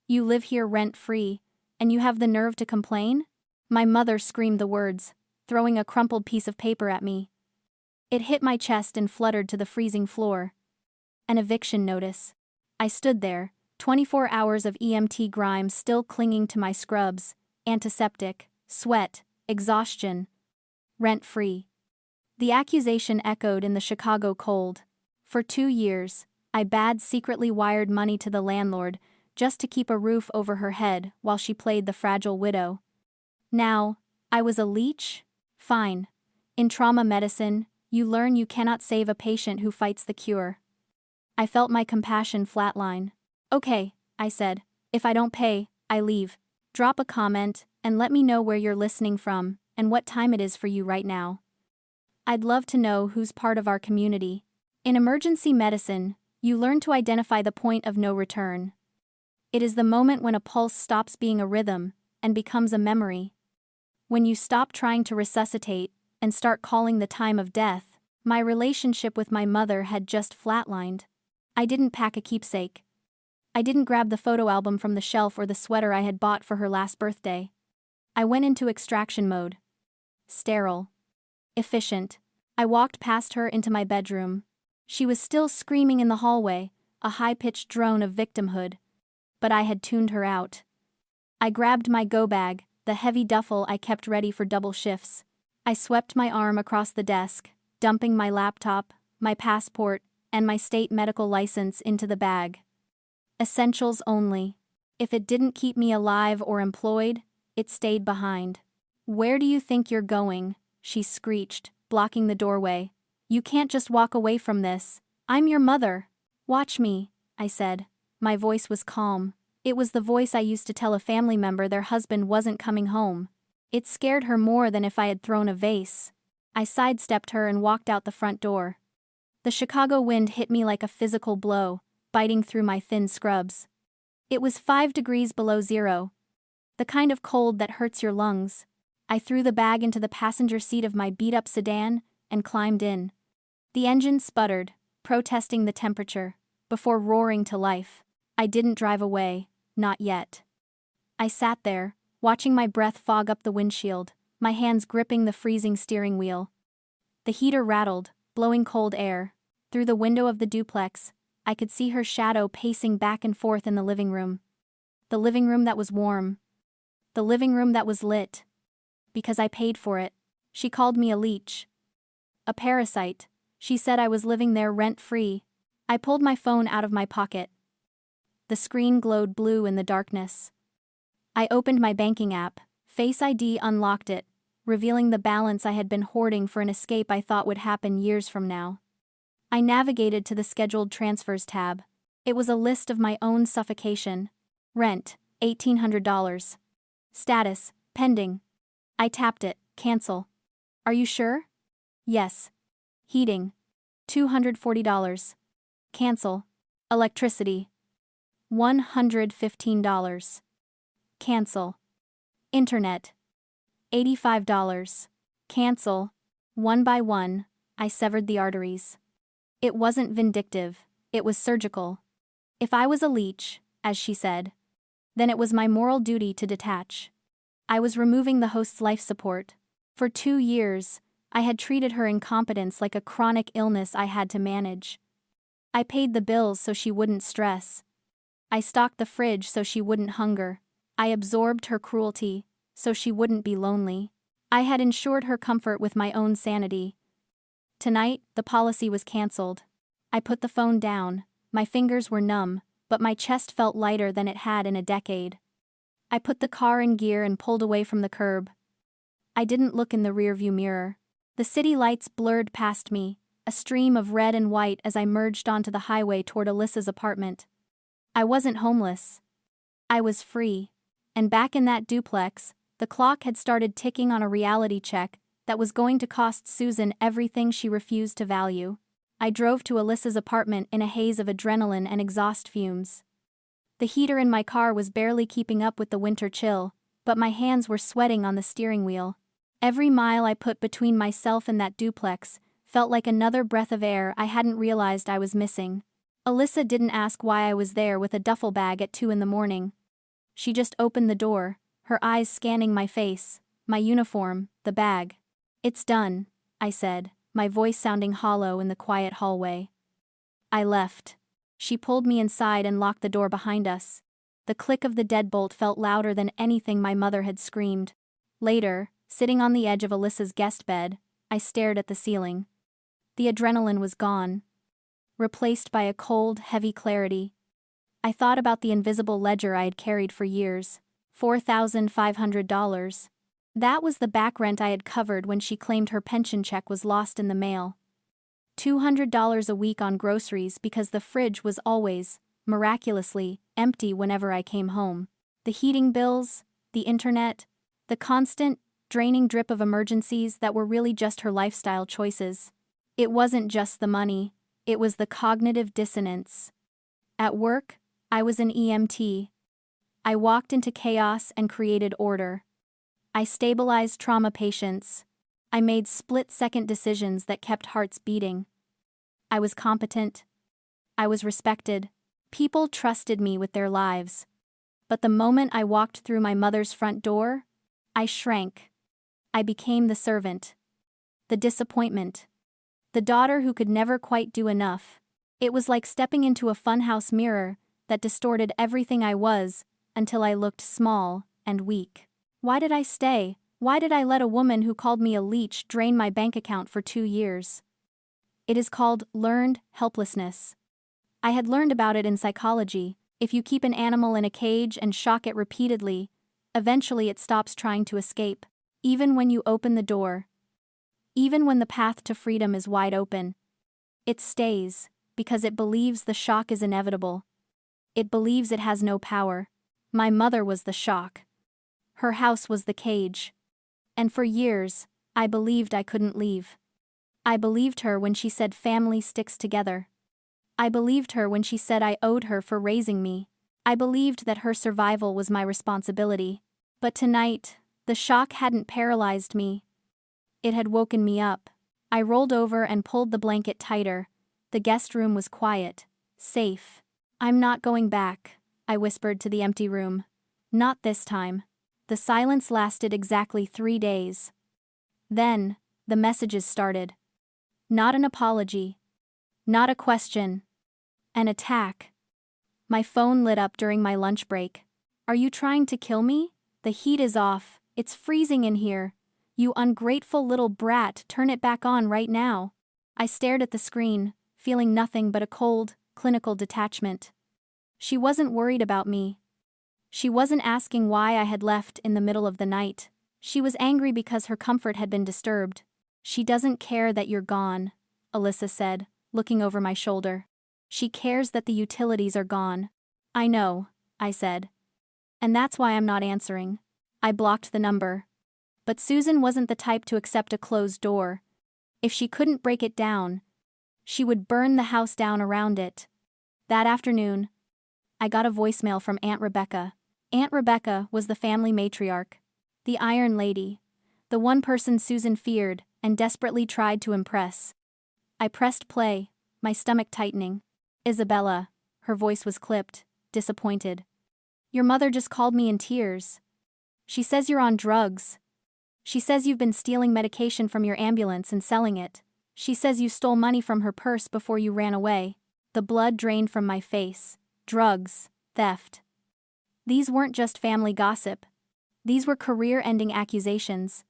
You live here rent-free, and you have the nerve to complain? My mother screamed the words, throwing a crumpled piece of paper at me. It hit my chest and fluttered to the freezing floor. An eviction notice. I stood there, 24 hours of EMT grime still clinging to my scrubs, antiseptic, sweat, exhaustion. Rent-free. The accusation echoed in the Chicago cold. For 2 years, I secretly wired money to the landlord just to keep a roof over her head while she played the fragile widow. Now, I was a leech? Fine. In trauma medicine, you learn you cannot save a patient who fights the cure. I felt my compassion flatline. Okay, I said. If I don't pay, I leave. Drop a comment and let me know where you're listening from and what time it is for you right now. I'd love to know who's part of our community. In emergency medicine, you learn to identify the point of no return. It is the moment when a pulse stops being a rhythm and becomes a memory. When you stop trying to resuscitate and start calling the time of death. My relationship with my mother had just flatlined. I didn't pack a keepsake. I didn't grab the photo album from the shelf or the sweater I had bought for her last birthday. I went into extraction mode. Sterile. Efficient. I walked past her into my bedroom. She was still screaming in the hallway, a high-pitched drone of victimhood. But I had tuned her out. I grabbed my go bag, the heavy duffel I kept ready for double shifts. I swept my arm across the desk, dumping my laptop, my passport, and my state medical license into the bag. Essentials only. If it didn't keep me alive or employed, it stayed behind. Where do you think you're going? She screeched, blocking the doorway. You can't just walk away from this. I'm your mother. Watch me, I said. My voice was calm. It was the voice I used to tell a family member their husband wasn't coming home. It scared her more than if I had thrown a vase. I sidestepped her and walked out the front door. The Chicago wind hit me like a physical blow, biting through my thin scrubs. It was 5 degrees below zero. The kind of cold that hurts your lungs. I threw the bag into the passenger seat of my beat-up sedan and climbed in. The engine sputtered, protesting the temperature, before roaring to life. I didn't drive away, not yet. I sat there, watching my breath fog up the windshield, my hands gripping the freezing steering wheel. The heater rattled, blowing cold air. Through the window of the duplex, I could see her shadow pacing back and forth in the living room. The living room that was warm. The living room that was lit. Because I paid for it. She called me a leech. A parasite. She said I was living there rent-free. I pulled my phone out of my pocket. The screen glowed blue in the darkness. I opened my banking app. Face ID unlocked it, revealing the balance I had been hoarding for an escape I thought would happen years from now. I navigated to the scheduled transfers tab. It was a list of my own suffocation. Rent, $1,800. Status, pending. I tapped it, cancel. Are you sure? Yes. Heating, $240. Cancel. Electricity, $115. Cancel. Internet, $85. Cancel. One by one, I severed the arteries. It wasn't vindictive, it was surgical. If I was a leech, as she said, then it was my moral duty to detach. I was removing the host's life support. For 2 years, I had treated her incompetence like a chronic illness I had to manage. I paid the bills so she wouldn't stress. I stocked the fridge so she wouldn't hunger. I absorbed her cruelty so she wouldn't be lonely. I had ensured her comfort with my own sanity. Tonight, the policy was canceled. I put the phone down. My fingers were numb, but my chest felt lighter than it had in a decade. I put the car in gear and pulled away from the curb. I didn't look in the rearview mirror. The city lights blurred past me, a stream of red and white as I merged onto the highway toward Alyssa's apartment. I wasn't homeless. I was free. And back in that duplex, the clock had started ticking on a reality check that was going to cost Susan everything she refused to value. I drove to Alyssa's apartment in a haze of adrenaline and exhaust fumes. The heater in my car was barely keeping up with the winter chill, but my hands were sweating on the steering wheel. Every mile I put between myself and that duplex felt like another breath of air I hadn't realized I was missing. Alyssa didn't ask why I was there with a duffel bag at 2 in the morning. She just opened the door, her eyes scanning my face, my uniform, the bag. "It's done," I said, my voice sounding hollow in the quiet hallway. I left. She pulled me inside and locked the door behind us. The click of the deadbolt felt louder than anything my mother had screamed. Later, sitting on the edge of Alyssa's guest bed, I stared at the ceiling. The adrenaline was gone, replaced by a cold, heavy clarity. I thought about the invisible ledger I had carried for years. $4,500. That was the back rent I had covered when she claimed her pension check was lost in the mail. $200 a week on groceries because the fridge was always, miraculously, empty whenever I came home. The heating bills, the internet, the constant, draining drip of emergencies that were really just her lifestyle choices. It wasn't just the money, it was the cognitive dissonance. At work, I was an EMT. I walked into chaos and created order. I stabilized trauma patients. I made split-second decisions that kept hearts beating. I was competent. I was respected. People trusted me with their lives. But the moment I walked through my mother's front door, I shrank. I became the servant. The disappointment. The daughter who could never quite do enough. It was like stepping into a funhouse mirror that distorted everything I was until I looked small and weak. Why did I stay? Why did I let a woman who called me a leech drain my bank account for 2 years? It is called learned helplessness. I had learned about it in psychology. If you keep an animal in a cage and shock it repeatedly, eventually it stops trying to escape. Even when you open the door. Even when the path to freedom is wide open. It stays, because it believes the shock is inevitable. It believes it has no power. My mother was the shock. Her house was the cage. And for years, I believed I couldn't leave. I believed her when she said family sticks together. I believed her when she said I owed her for raising me. I believed that her survival was my responsibility. But tonight, the shock hadn't paralyzed me. It had woken me up. I rolled over and pulled the blanket tighter. The guest room was quiet, safe. "I'm not going back," I whispered to the empty room. "Not this time." The silence lasted exactly 3 days. Then, the messages started. Not an apology. Not a question. An attack. My phone lit up during my lunch break. "Are you trying to kill me? The heat is off. It's freezing in here. You ungrateful little brat, turn it back on right now." I stared at the screen, feeling nothing but a cold, clinical detachment. She wasn't worried about me. She wasn't asking why I had left in the middle of the night. She was angry because her comfort had been disturbed. "She doesn't care that you're gone," Alyssa said, looking over my shoulder. "She cares that the utilities are gone." "I know," I said. "And that's why I'm not answering." I blocked the number. But Susan wasn't the type to accept a closed door. If she couldn't break it down, she would burn the house down around it. That afternoon, I got a voicemail from Aunt Rebecca. Aunt Rebecca was the family matriarch, the Iron Lady, the one person Susan feared and desperately tried to impress. I pressed play, my stomach tightening. "Isabella," her voice was clipped, disappointed. "Your mother just called me in tears. She says you're on drugs. She says you've been stealing medication from your ambulance and selling it. She says you stole money from her purse before you ran away." The blood drained from my face. Drugs, theft. These weren't just family gossip. These were career-ending accusations.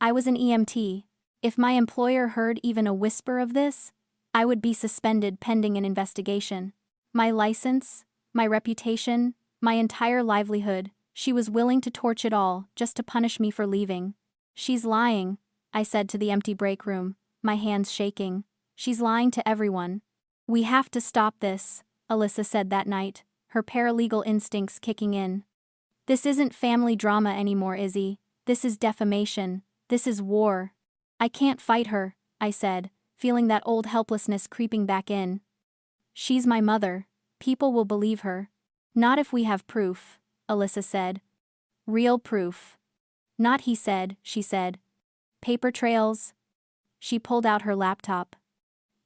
I was an EMT. If my employer heard even a whisper of this, I would be suspended pending an investigation. My license, my reputation, my entire livelihood, she was willing to torch it all just to punish me for leaving. "She's lying," I said to the empty break room, my hands shaking. "She's lying to everyone." "We have to stop this," Alyssa said that night, her paralegal instincts kicking in. "This isn't family drama anymore, Izzy. This is defamation. This is war." "I can't fight her," I said, feeling that old helplessness creeping back in. "She's my mother. People will believe her." "Not if we have proof," Alyssa said. "Real proof." "Not he said," she said. "Paper trails." She pulled out her laptop.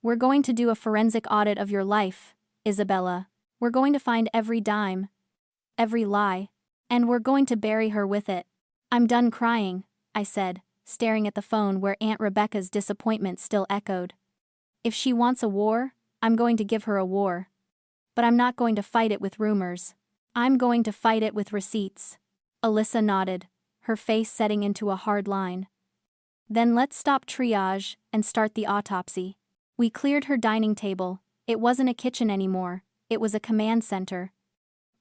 "We're going to do a forensic audit of your life, Isabella. We're going to find every dime. Every lie. And we're going to bury her with it. I'm done crying, I said, staring at the phone where Aunt Rebecca's disappointment still echoed. If she wants a war, I'm going to give her a war. But I'm not going to fight it with rumors. I'm going to fight it with receipts. Alyssa nodded, her face setting into a hard line. Then let's stop triage and start the autopsy. We cleared her dining table. It wasn't a kitchen anymore, it was a command center.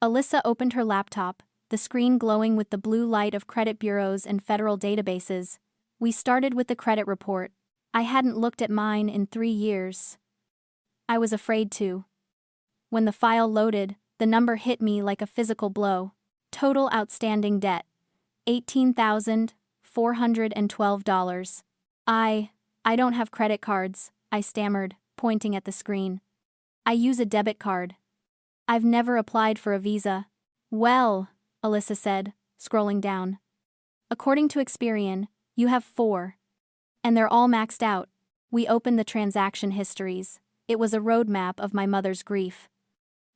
Alyssa opened her laptop, the screen glowing with the blue light of credit bureaus and federal databases. We started with the credit report. I hadn't looked at mine in 3 years. I was afraid to. When the file loaded, the number hit me like a physical blow. Total outstanding debt: $18,412. I don't have credit cards, I stammered, pointing at the screen. I use a debit card. I've never applied for a visa. Well, Alyssa said, scrolling down. According to Experian, you have 4. And they're all maxed out. We opened the transaction histories. It was a roadmap of my mother's grief.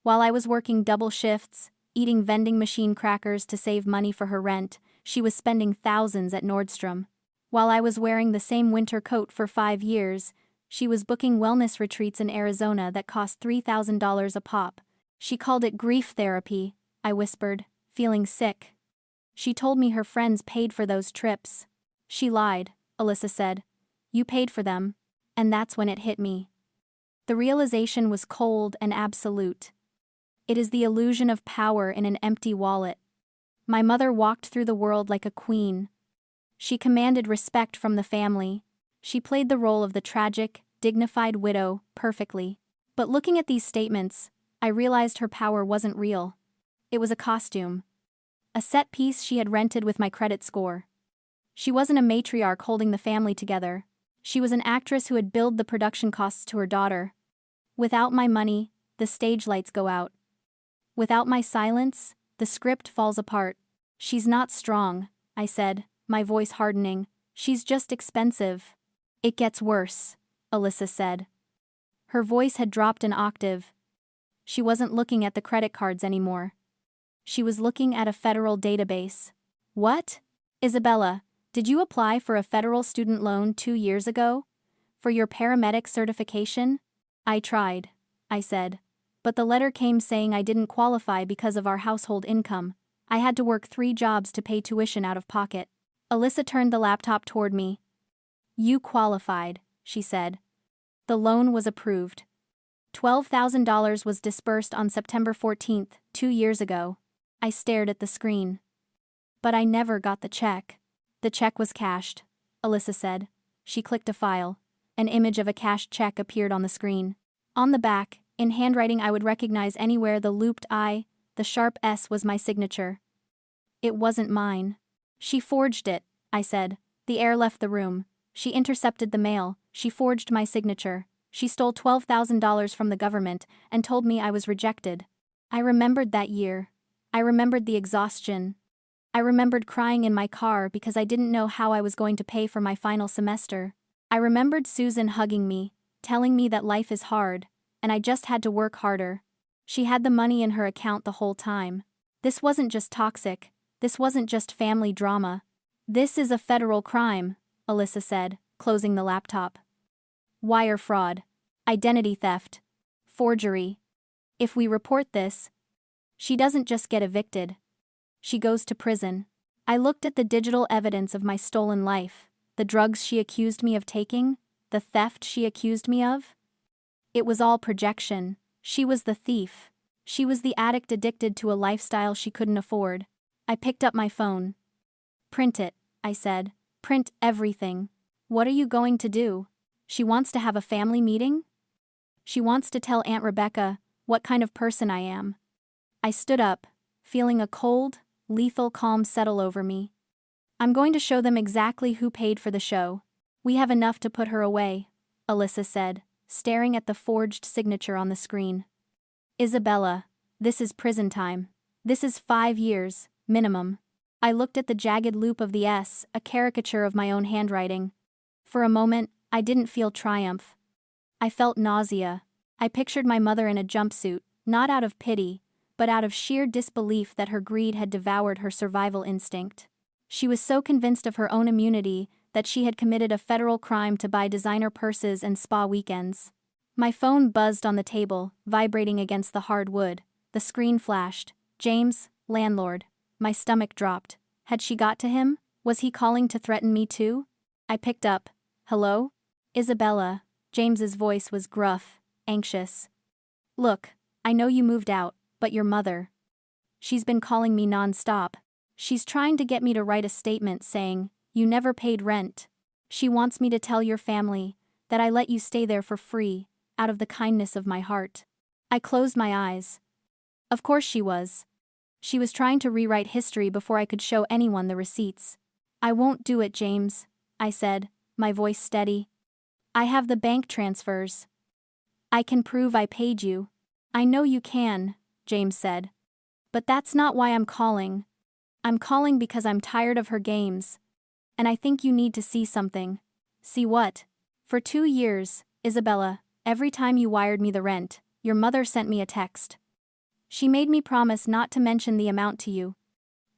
While I was working double shifts, eating vending machine crackers to save money for her rent, she was spending thousands at Nordstrom. While I was wearing the same winter coat for 5 years, she was booking wellness retreats in Arizona that cost $3,000 a pop. She called it grief therapy, I whispered, feeling sick. She told me her friends paid for those trips. She lied, Alyssa said. You paid for them. And that's when it hit me. The realization was cold and absolute. It is the illusion of power in an empty wallet. My mother walked through the world like a queen. She commanded respect from the family. She played the role of the tragic, dignified widow perfectly. But looking at these statements, I realized her power wasn't real. It was a costume. A set piece she had rented with my credit score. She wasn't a matriarch holding the family together. She was an actress who had billed the production costs to her daughter. Without my money, the stage lights go out. Without my silence, the script falls apart. She's not strong, I said, my voice hardening. She's just expensive. It gets worse, Alyssa said. Her voice had dropped an octave. She wasn't looking at the credit cards anymore. She was looking at a federal database. What? Isabella, did you apply for a federal student loan 2 years ago? For your paramedic certification? I tried, I said. But the letter came saying I didn't qualify because of our household income. I had to work 3 jobs to pay tuition out of pocket. Alyssa turned the laptop toward me. You qualified, she said. The loan was approved. $12,000 was disbursed on September 14th, 2 years ago. I stared at the screen. But I never got the check. The check was cashed, Alyssa said. She clicked a file. An image of a cashed check appeared on the screen. On the back, in handwriting I would recognize anywhere, the looped I, the sharp S was my signature. It wasn't mine. She forged it, I said. The air left the room. She intercepted the mail. She forged my signature. She stole $12,000 from the government and told me I was rejected. I remembered that year. I remembered the exhaustion. I remembered crying in my car because I didn't know how I was going to pay for my final semester. I remembered Susan hugging me, telling me that life is hard, and I just had to work harder. She had the money in her account the whole time. This wasn't just toxic. This wasn't just family drama. This is a federal crime, Alyssa said, closing the laptop. Wire fraud. Identity theft. Forgery. If we report this, she doesn't just get evicted. She goes to prison. I looked at the digital evidence of my stolen life, the drugs she accused me of taking, the theft she accused me of. It was all projection. She was the thief. She was the addict addicted to a lifestyle she couldn't afford. I picked up my phone. Print it, I said. Print everything. What are you going to do? She wants to have a family meeting? She wants to tell Aunt Rebecca what kind of person I am. I stood up, feeling a cold, lethal calm settle over me. I'm going to show them exactly who paid for the show. We have enough to put her away, Alyssa said, staring at the forged signature on the screen. Isabella, this is prison time. This is 5 years, minimum. I looked at the jagged loop of the S, a caricature of my own handwriting. For a moment, I didn't feel triumph. I felt nausea. I pictured my mother in a jumpsuit, not out of pity, but out of sheer disbelief that her greed had devoured her survival instinct. She was so convinced of her own immunity that she had committed a federal crime to buy designer purses and spa weekends. My phone buzzed on the table, vibrating against the hard wood. The screen flashed. James, landlord. My stomach dropped. Had she got to him? Was he calling to threaten me too? I picked up. Hello? Isabella. James's voice was gruff, anxious. Look, I know you moved out, but your mother. She's been calling me non-stop. She's trying to get me to write a statement saying, you never paid rent. She wants me to tell your family that I let you stay there for free, out of the kindness of my heart. I closed my eyes. Of course she was. She was trying to rewrite history before I could show anyone the receipts. I won't do it, James, I said, my voice steady. I have the bank transfers. I can prove I paid you. I know you can, James said. But that's not why I'm calling. I'm calling because I'm tired of her games. And I think you need to see something. See what? For 2 years, Isabella, every time you wired me the rent, your mother sent me a text. She made me promise not to mention the amount to you.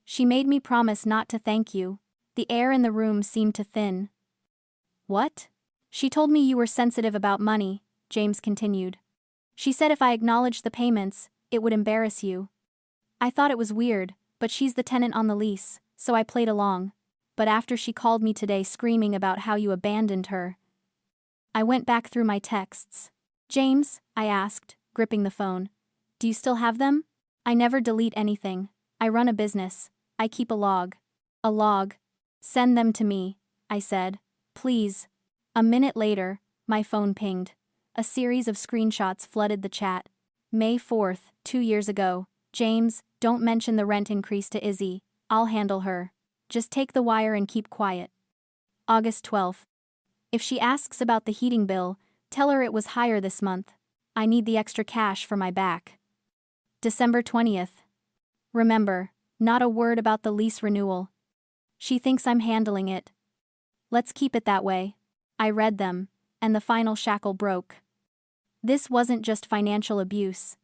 She made me promise not to thank you. The air in the room seemed to thin. What? She told me you were sensitive about money, James continued. She said if I acknowledged the payments, it would embarrass you. I thought it was weird, but she's the tenant on the lease, so I played along. But after she called me today screaming about how you abandoned her, I went back through my texts. James, I asked, gripping the phone. Do you still have them? I never delete anything. I run a business. I keep a log. A log. Send them to me, I said. Please. A minute later, my phone pinged. A series of screenshots flooded the chat. May 4th, 2 years ago. James, don't mention the rent increase to Izzy. I'll handle her. Just take the wire and keep quiet. August 12th. If she asks about the heating bill, tell her it was higher this month. I need the extra cash for my back. December 20th. Remember, not a word about the lease renewal. She thinks I'm handling it. Let's keep it that way. I read them, and the final shackle broke. This wasn't just financial abuse.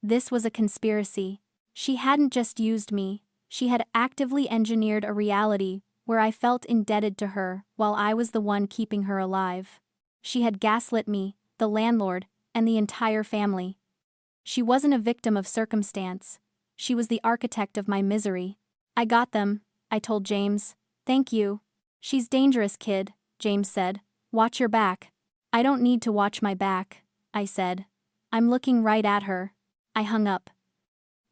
This was a conspiracy. She hadn't just used me, she had actively engineered a reality where I felt indebted to her while I was the one keeping her alive. She had gaslit me, the landlord, and the entire family. She wasn't a victim of circumstance. She was the architect of my misery. I got them, I told James. Thank you. She's dangerous, kid, James said. Watch your back. I don't need to watch my back, I said. I'm looking right at her. I hung up.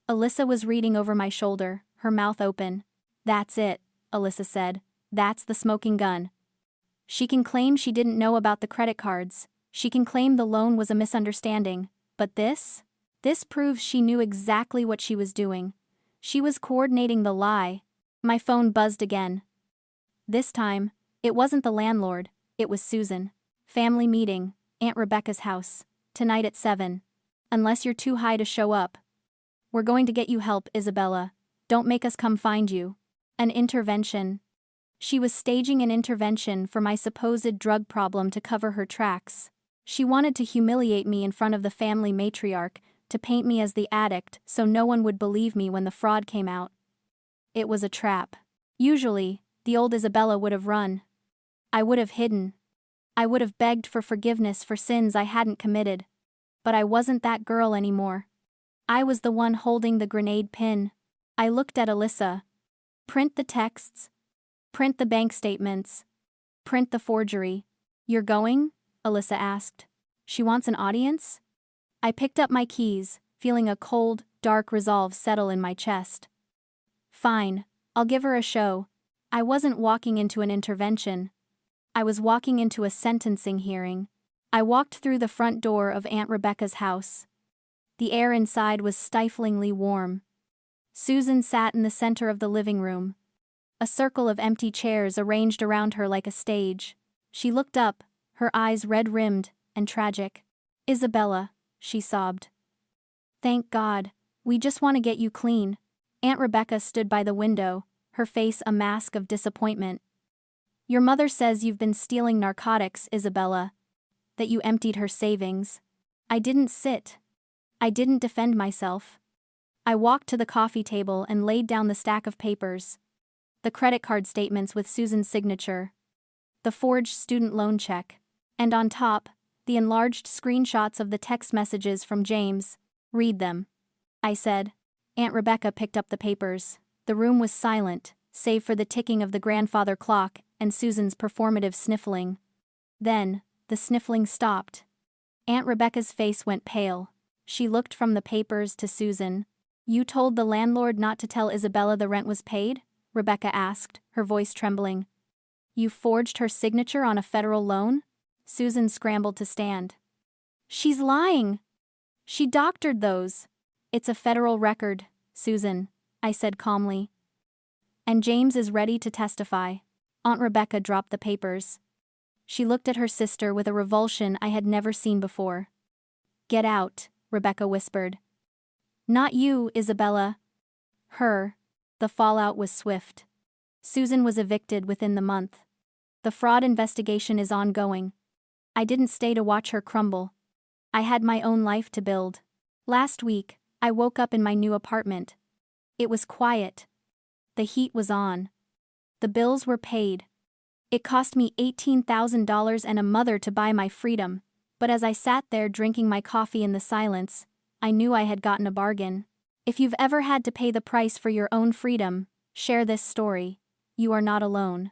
Alyssa was reading over my shoulder, her mouth open. That's it, Alyssa said. That's the smoking gun. She can claim she didn't know about the credit cards. She can claim the loan was a misunderstanding. But this? This proves she knew exactly what she was doing. She was coordinating the lie. My phone buzzed again. This time, it wasn't the landlord, it was Susan. Family meeting, Aunt Rebecca's house. Tonight at 7. Unless you're too high to show up. We're going to get you help, Isabella. Don't make us come find you. An intervention. She was staging an intervention for my supposed drug problem to cover her tracks. She wanted to humiliate me in front of the family matriarch, to paint me as the addict so no one would believe me when the fraud came out. It was a trap. Usually, the old Isabella would have run. I would have hidden. I would have begged for forgiveness for sins I hadn't committed. But I wasn't that girl anymore. I was the one holding the grenade pin. I looked at Alyssa. Print the texts. Print the bank statements. Print the forgery. You're going? Alyssa asked. She wants an audience? I picked up my keys, feeling a cold, dark resolve settle in my chest. Fine, I'll give her a show. I wasn't walking into an intervention. I was walking into a sentencing hearing. I walked through the front door of Aunt Rebecca's house. The air inside was stiflingly warm. Susan sat in the center of the living room. A circle of empty chairs arranged around her like a stage. She looked up, her eyes red-rimmed and tragic. Isabella, she sobbed. Thank God, we just want to get you clean. Aunt Rebecca stood by the window, her face a mask of disappointment. Your mother says you've been stealing narcotics, Isabella. That you emptied her savings. I didn't sit. I didn't defend myself. I walked to the coffee table and laid down the stack of papers. The credit card statements with Susan's signature. The forged student loan check. And on top, the enlarged screenshots of the text messages from James. Read them, I said. Aunt Rebecca picked up the papers. The room was silent, save for the ticking of the grandfather clock and Susan's performative sniffling. Then, the sniffling stopped. Aunt Rebecca's face went pale. She looked from the papers to Susan. "You told the landlord not to tell Isabella the rent was paid?" Rebecca asked, her voice trembling. "You forged her signature on a federal loan?" Susan scrambled to stand. "She's lying! She doctored those." "It's a federal record, Susan," I said calmly. "And James is ready to testify." Aunt Rebecca dropped the papers. She looked at her sister with a revulsion I had never seen before. "Get out," Rebecca whispered. "Not you, Isabella. Her." The fallout was swift. Susan was evicted within the month. The fraud investigation is ongoing. I didn't stay to watch her crumble. I had my own life to build. Last week, I woke up in my new apartment. It was quiet. The heat was on. The bills were paid. It cost me $18,000 and a mother to buy my freedom, but as I sat there drinking my coffee in the silence, I knew I had gotten a bargain. If you've ever had to pay the price for your own freedom, share this story. You are not alone.